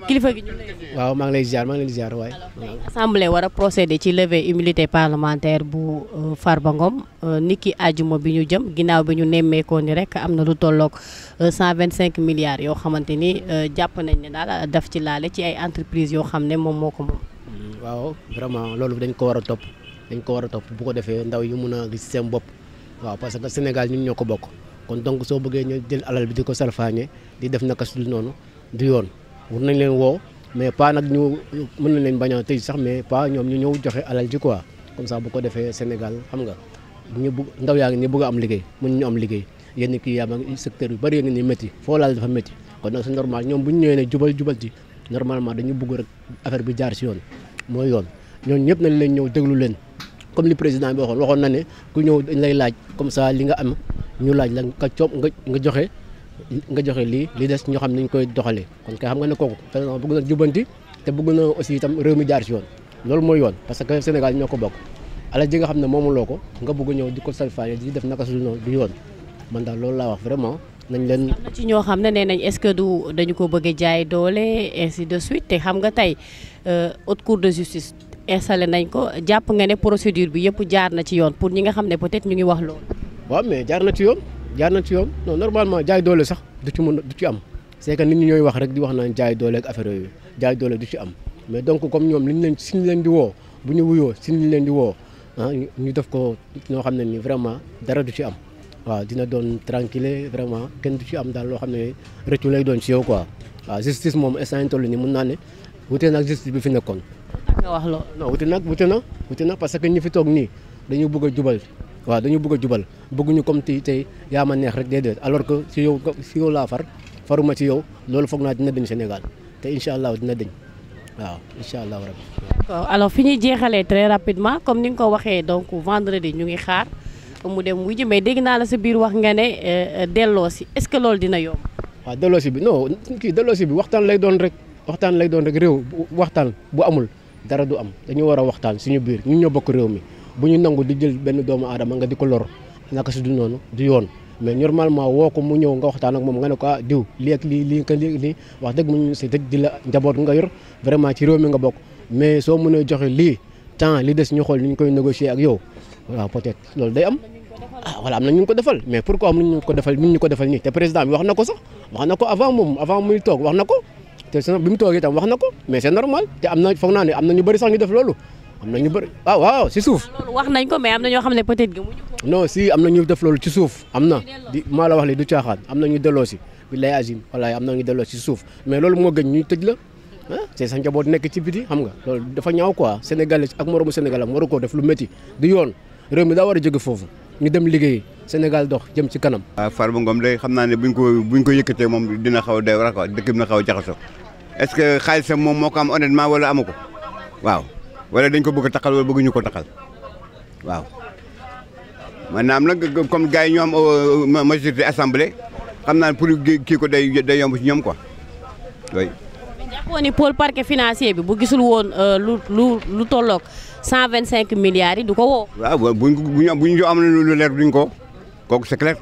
kilifa gi ñu waaw maa ngi lay ziar maa ngi lay ziar waay. assemblée war a procéder ci levée immunité parlementaire bu Farba Ngom niki àjjuma bi ñu jëm ginnaaw bi ñu nemmeekoo ni rek am na lu tolloog 125 milliards yoo xamante ni jàpp nañ ne daal daf ci laale ci ay entreprises yoo xam ne moom moo ko moom. waaw vraiment loolu dañ ko war a topp bu ko defee ndaw yi mun a gis seen bopp waaw parce que Sénégal ñun ñoo ko bokk kon donc soo bëggee ñu jël alal bi di ko salfaañe di def naka su dul noonu du yoon. war nañ leen woo mais pas nag ñu mën nañ leen bañ a tëj sax mais pas ñoom ñu ñëw joxe alal ji quoi comme ça bu ko defee Sénégal xam nga ñu bëgg ndaw yaa ngi ni bëgg a am liggéey mën ñu am liggéey yenn kii yaa ngi secteur yu bëri ngi ni métti foo laal dafa métti kon nag c'est normal ñoom bu ñu ñëwee ne jubal ci normalement dañu bëgg rek affaire bi jaar si yoon mooy yoon ñooñu ñëpp nañ leen ñëw déglu leen comme li président bi waxoon na ne ku ñëw dañ lay laaj comme ça li nga am ñu laaj la nga coop nga joxe lii li des ñoo xam ne ñu koy doxalee kon kay xam nga ne kooku président bëgg na jubanti te bëgg na aussi itam réew mi jaar ci yoon loolu mooy yoon parce que Sénégal ñoo ko bokk alal ji nga xam ne moomuloo ko nga bëgg ñëw di ko salfaañe di def naka su noonu du yoon man daal loolu laa wax vraiment nañ leen. am na ci ñoo xam ne nee nañ est-ce que dañu ko bëgg a jaay doole ainsi de suite te xam nga tey haute cour de justice installé nañ ko jàpp nga ne procédure bi yëpp jaar na ci yoon pour ñi nga xam ne peut-être ñu ngi wax loolu. waaw mais jaar na ci yoon non normalement jaay doole sax du ci am c'est que nit ñi ñooy wax rek di wax naan jaay doole ak affaire yooyu jaay doole du ci am mais donc comme ñoom suñu leen di woo bu ñu wuyoo suñu leen di woo ñu def ko ñoo xam ne ni vraiment dara du ci am waaw dina doon tranquille vraiment kenn du ci am daal loo xam ne rëccu lay doon ci yow quoi waaw justice moom instant yi toll nii mun naa ne wute nag justice bi fi nekkoon. nga wax loolu. non wute na parce que ñi fi toog nii dañu bëgg a jubal. waaw dañu bëgg a jubal bëgguñu comme tey yaa ma neex rek déedéet alors que si yow laa faruma ci yow loolu foog naa dina dañ Sénégal te incha allah dina dañ waaw incha allah rabbi. d'accord alors fi ñuy jeexalee très rapidement comme ni nga ko waxee donc vendredi ñu ngi xaar mu dem wuy ji mais dégg naa la sa biir wax nga ne delloo si est-ce que loolu dina yomb. waaw delloo si bi non delloo si bi waxtaan lay doon rek réew waxtaan bu amul dara du am dañu war a waxtaan suñu biir ñun ñoo bokk réew mi. bu ñu nangu di jël benn doomu aadama nga di ko lor naka si du noonu du yoon mais normalement woo ko mu ñëw nga waxtaan ak moom nga ne ko diw lii ak lii wax dëgg mu ñu si dëj di la njaboot nga yor vraiment ci réew mi nga bokk mais soo mënee joxe lii temps li des ñu xool ni ñu koy négocier ak yow waaw peut-être loolu day am voilà am na ñu ko defal mais pourquoi am ñu ko defal nii te président bi wax na ko sax wax na ko avant muy toog wax na ko te bi mu toog itam wax na ko mais c'est normal te am na foog naa ne am na ñu bëri sax ñu def loolu am na ñu bëri waaw si suuf. loolu wax nañ ko mais am na ñoo xam ne peut-être gëmuñu ko. non si am na ñu def loolu ci suuf am na maa la wax li du caaxaan am na ñu delloo si billahi azim wallahi am na ñu delloo si suuf mais loolu moo gën ñuy tëj la c'est sa njaboot nekk ci biti xam nga loolu dafa ñaaw quoi sénégalais ak moromu sénégalais waru ko def lu métti du yoon réew mi daa war a jóge foofu ñu dem liggéey Sénégal dox jëm ci kanam. waaw Farba Ngom day xam naa ne buñ ko yëkkatee moom dina xaw a doy war quoi dëkk bi na xaw a jaxasoo est-ce que xaalisam moom moo ko am honnêtement wala amu ko waaw. wala dañ ko bëgg a taxal wala bëgguñu ko taxal waaw maanaam nag comme gars yi ñoo am majorité assemblée xam naa pour kii ko day yomb ci ñoom quoi oui. mais jàppoon ni pôle parquet financier bi bu gisul woon lu tolloog 125 milliards yi du ko woo. waaw bu ñu amoon lu leer duñ ko kooku c'est clair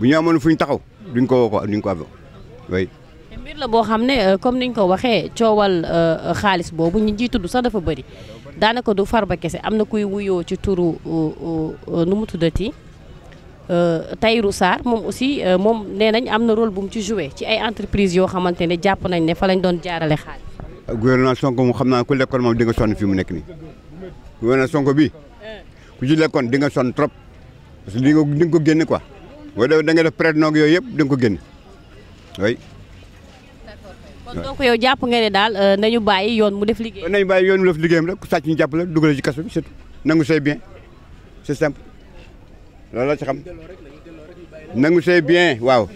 bu ñu amoon fu ñu taxaw duñ ko woo quoi duñ ko am oui. mbir la boo xam ne comme niñ ko waxee coowal xaalis boobu ñi ciy tudd sax dafa bëri daanaka du Farba kese am na kuy wuyoo ci turu nu mu tuddati Tahirou Sarr moom aussi moom nee nañ am na rôle bu mu ci joué ci ay entreprises yoo xamante ne jàpp nañ ne fa lañ doon jaarale xaalis. gouvernement Sonko moom xam naa ku lekkoon moom di nga sonn fii mu nekk nii gouvernement Sonko bi ku ci lekkoon di nga sonn trop parce que di nga ko génne quoi boo da nga def prête noog yooyu yëpp di nga ko génne oui. kon donc yow jàpp nga ne daal nañu bàyyi yoon mu def liggéey. nañu bàyyi yoon mu def liggéeyam rek ku sàcc ñu jàpp la dugal ci kaso bi surtout nangu say bien c'est simple loolu la ci xam nangu say bien waaw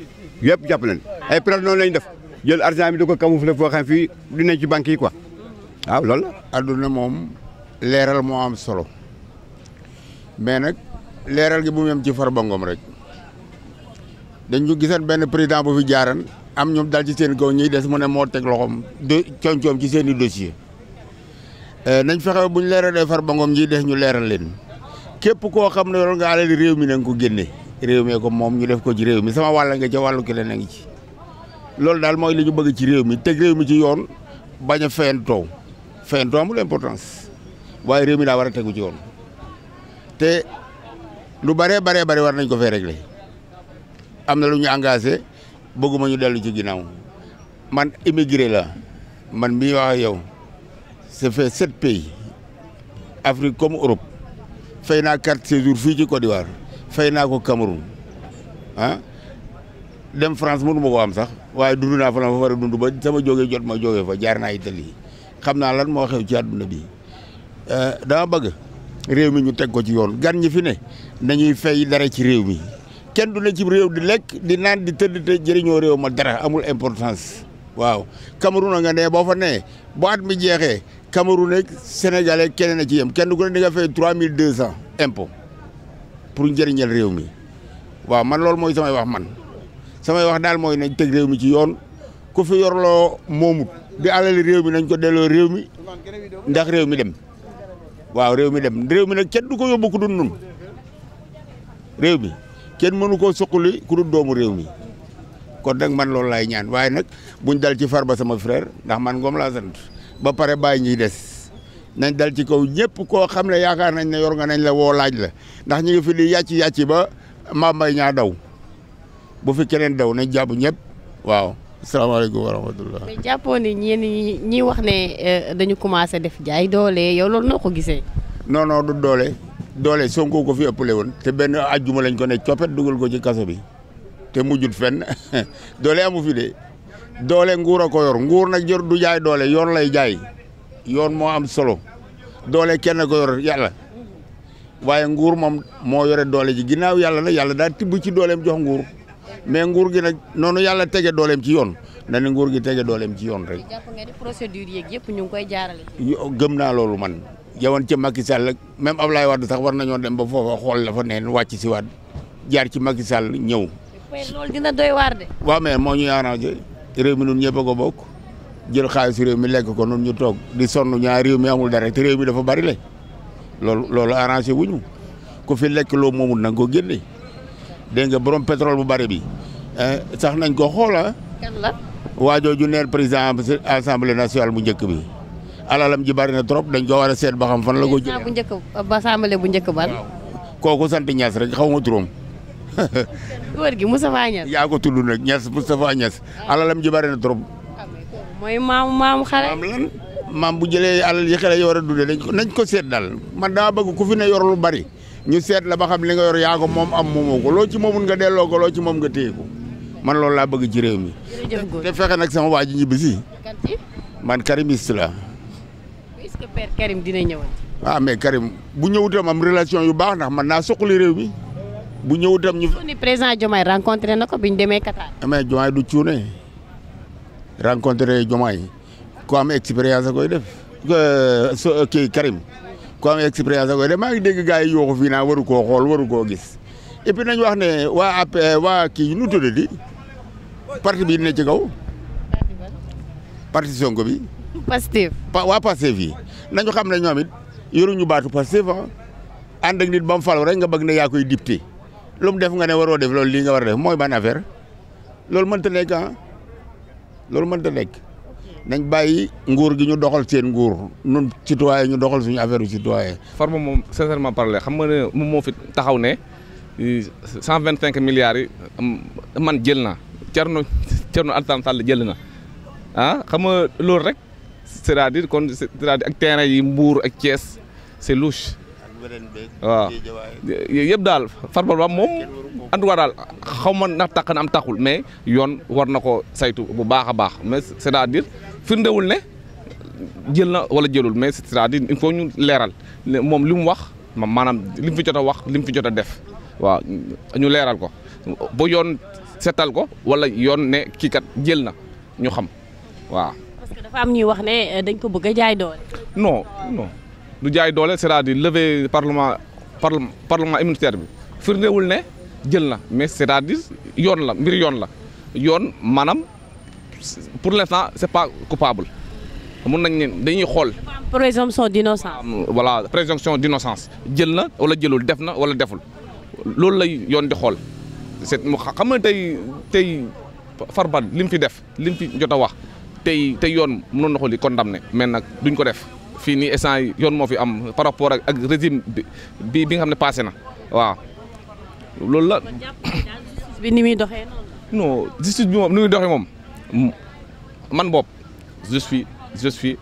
yëpp jàpp nañu ay preuve noonu lañu def jël argent bi di ko camoufler foo xam fii dinañ ci banque yi quoi waaw loolu la. adduna moom leeral moo am solo mais nag leeral gi bu mu yem ci Farba Ngom rek dañu gisoon benn président bu fi jaaran am ñoom daal ci seen kaw ñiy des mu ne moo teg loxoom coom-coom ci seen i dossier nañ fexe bu ñu leeralee Farba Ngom ñiy des ñu leeral leen képp koo xam ne yor nga alal réew mi na nga ko génne réew mi ko moom ñu def ko ci réew mi sama wàll nga ca wàllu ki la na ngi ci loolu daal mooy li ñu bëgg ci réew mi teg réew mi ci yoon bañ a fayantoo amul importance waaye réew mi daa war a tegu ci yoon te lu bëree war nañ ko fee régler am na lu ñu engagé bëgguma ñu dellu ci ginnaaw man immigré la man mii wax ak yow c'est fait 7 pays Afrique comme Europe fay naa carte séjour fii ci Côte d'Ivoire fay naa ko Cameroun ah dem France mënu ma ko am sax waaye dund naa fa la ma fa war a dund ba sama jógee jot ma jógee fa jaar naa Italie xam naa lan moo xew ci àdduna bi dama bëgg réew mi ñu teg ko ci yoon gan ñi fi ne nañuy fay dara ci réew mi kenn du ne ci réew di lekk di naan di tëdd te jëriñoo réew ma dara amul importance waaw Cameroun nga ne boo fa nee bu at mi jeexee Cameroun ak Sénégalais keneen a ci yem kenn ku ne di nga fay 3200 impôt pour njëriñal réew mi waaw man loolu mooy samay wax man samay wax daal mooy nañ teg réew mi ci yoon ku fi yorloo moomut di alali réew mi nañ ko delloo réew mi ndax réew mi dem waaw réew mi dem réew mi nag kenn du ko yóbbu ku dul nun réew mi kenn mënu koo suqali ku dul doomu réew mi kon nag man loolu laay ñaan waaye nag buñ dal ci Farba sama frère ndax man Ngom laa sant ba pare bàyyi ñuy des nañ dal ci kaw ñëpp koo xam ne yaakaar nañ ne yor nga nañ la woo laaj la ndax ñu ngi fi di yàcc ba Mambay ñaa daw bu fi keneen daw nañ jàpp ñëpp waaw. asalaamaaleykum wa rahmatulah. mais jàppoo ni ñenn ñi wax ne dañu commencé def jaay doole yow loolu noo ko gisee. non du doole Sonko ko fi ëppale woon te benn ajjuma lañ ko ne coppet dugal ko ci kaso bi te mujjut fenn doole amu fi de doole nguur a ko yor nguur nag jor du jaay doole yoon lay jaay yoon moo am solo doole kenn ko yor yàlla waaye nguur moom moo yore doole ji ginnaaw yàlla nag yàlla daal tibb ci dooleem jox nguur. mais nguur gi nag noonu yàlla tege dooleem ci yoon na ne nguur gi tege dooleem ci yoon rek. jàpp nga ni procédure yeeg yëpp ñu ngi koy jaarale. gëm naa loolu man yowoon ca Macky Sall même Ablaye Wade sax war nañoo dem ba foofa xool la fa neen wàcc si waat jaar ci Macky Sall ñëw. loolu dina doy waar de. waaw mais moo ñuy arrangé réew mi nun ñëpp a ko bokk jël xaalisu réew mi lekk ko nun ñu toog di sonn ñaar réew mi amul dara te réew mi dafa bari le loolu arrangé wuñu ku fi lekk loo moomul na nga ko génne. dégg nga borom pétrole bu bari bi sax nañ ko xoola kan la waajooju neen président assemblée nationale bu njëkk bi alalam ji bari na trop dañ ko war a seet ba xam fan la ko jëlee bu njëkk ba assemblée bu njëkk ban kooku sant Niass rek xaw ma turam góor gi Moustapha Niass yaa ko tudd nag Niass Moustapha Niass alalam ji bari na trop mooy maamu xale maam bu jëlee alal yi xale yi war a dundee nañ ko seet daal man dama bëgg ku fi ne yor lu bari ñu seet la ba xam li nga yor yaa ko moom am moomoo ko loo ci moomul nga delloo ko loo ci moom nga téye ko man loolu laa bëgg ci réew mi. te fexe nag sama waa ji ñibbi si. man karimiste la. est-ce que père Karim dina ñëwal. ah mais Karim bu ñëwutam am relation yu baax ndax man naa soqali réew mi bu ñëwutam ñu. ni président Diomaye rencontré na ko bi ñu demee Qatar. mais Diomaye du cuune rencontré Diomaye ku am expérience a koy def kii Karim. ko am expérience a koy def maa ngi dégg gars yi yooxu fii naa waru koo xool waru koo gis et puis nañ wax ne waa kii nu tudd di parti bi ne ci kaw parti Sonko bi Pastef waa Pastef yi nañu xam ne ñoom it yoruñu baatu Pastef ànd ak nit ba mu falu rek nga bëgg ne yaa koy dipté lu mu def nga ne waroo def loolu lii nga war a def mooy ban affaire loolu mënta nekk loolu mënta nekk nañ bàyyi nguur gi ñu doxal seen nguur nun citoyen ñu doxal suñu affaire citoyen. Farba moom sincèrement parler xam nga ne moom moo fi taxaw ne 125 milliards yi man jël na Thierno Alassane Sall jël na xam nga loolu rek c'est-à-dire kon c'est-à-dire ak terrain yi Mbour ak Thiès c'est louche. waaw yëpp daal Farba Ba moom en tout cas daal xaw ma ndax tax na am taxul mais yoon war na ko saytu bu baax a baax mais c'est-à-dire firndewul ne jël na wala jëlul mais c'est-à-dire il faut ñu leeral moom li mu wax maanaam li mu fi jot a wax li mu fi jot a def waaw ñu leeral ko ba yoon seetal ko wala yoon ne kii kat jël na ñu xam waaw. parce que dafa am ñuy wax ne dañ ko bëgg a jaay doole. non du jaay doole c'est-à-dire lever parlement immunitaire bi firndewul ne jël na mais c'est-à-dire yoon la mbir yoon la yoon maanaam pour l'instant c'est pas coupable mun nañ ne dañuy xool. présomption d'innocence. voilà présomption d'innocence jël na wala jëlul def na wala deful loolu lay yoon di xool c'est xam nga tey Farba li mu fi def li mu fi jot a wax tey yoon mënoon na ko li condamné mais nag duñ ko def fii nii instant yi yoon moo fi am par rapport ak régime bi nga xam ne passé na waaw loolu la. justice bi ni muy doxee noonu. non justice bi moom ni muy doxee moom man bopp je suis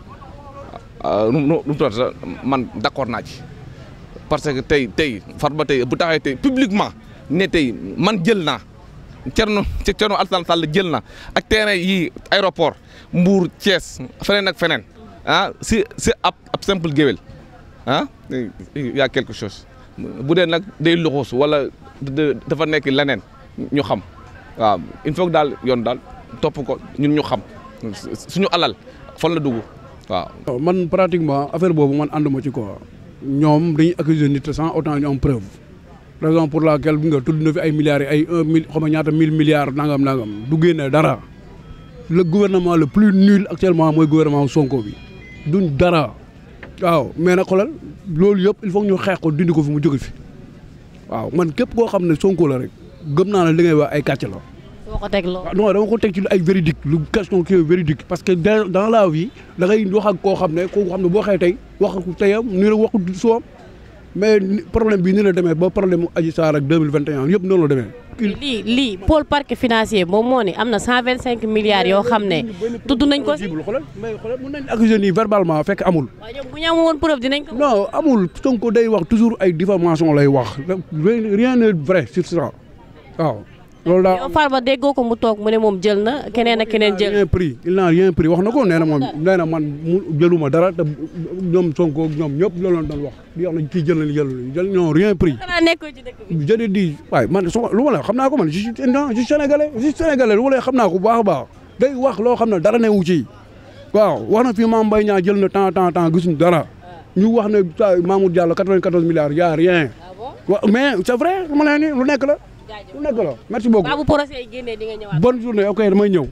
man d'accord naa ci parce que tey Farba tey bu taxee tey publiquement ne tey man jël naa Thierno Alassane Sall jël na ak terrain yi aéroport Mbour Thiès feneen ak feneen si ab simple géwél y a quelque chose bu dee nag day luxus wala dafa nekk leneen ñu xam waaw il faut que daal yoon daal topp ko ñun ñu xam suñu alal fan la dugg waaw. man pratiquement affaire boobu man ànduma ci quoi ñoom dañuy accuser nit sans autant ñu am preuve raison pour laquelle bi nga tudd na fi ay milliards ay 1 000 xam nga ñaata 1000 milliards nangam du génne dara le gouvernement le plus nul actuellement mooy gouvernement Sonko bi duñ dara waaw mais nag xoolal loolu yëpp il faut ñu xeex ko dindi ko fi mu jóge fi waaw man képp koo xam ne Sonko la rek gëm naa ne li ngay wax ay kàcc la. soo ko teg loo. non dama ko teg ci ay véridique lu question qui est véridique parce que dans la vie da ngay wax ak koo xam ne boo xëyee tey wax ak teyam ni la waxu soom mais problème bi ni la demee ba problème Adji Sarr ak 2021 yëpp noonu la demee. lii pôle parquet financier moom moo ni am na 125 milliards yoo xam ne tudd nañ ko si. xoolal mais xoolal mën nañ accuser nii verbalement fekk amul. waaw ñoom bu ñu amoon woon preuve dinañ ko. non amul Sonko day wax toujours ay diffamation lay wax rien n'est vrai sur ça waaw. loolu daal yow Farba déggoo ko mu toog mu ne moom jël na keneen ak keneen jël. il n'a rien pris wax na ko nee na moom nee na man mu jëluma dara te ñoom Sonko ñoom ñëpp loolu la doon wax di wax na kii jël nañu jël ñoo rien pris. xanaa nekkoo ci dëkk bi. je dis waaye man lu ma la xam naa ko man je suis sénégalais lu ma la xam naa ko bu baax a baax day wax loo xam ne dara newu ci waaw wax na fii Mame Mbaye Niang jël na temps gisuñ dara ñu wax ne Mamour Diallo 94 milliards y a rien mais c'est vrai ma leen ni lu nekk la. merci beaucoup bu procès yi génnee di nga ñëwaat. bonne journée ok damay ñëw.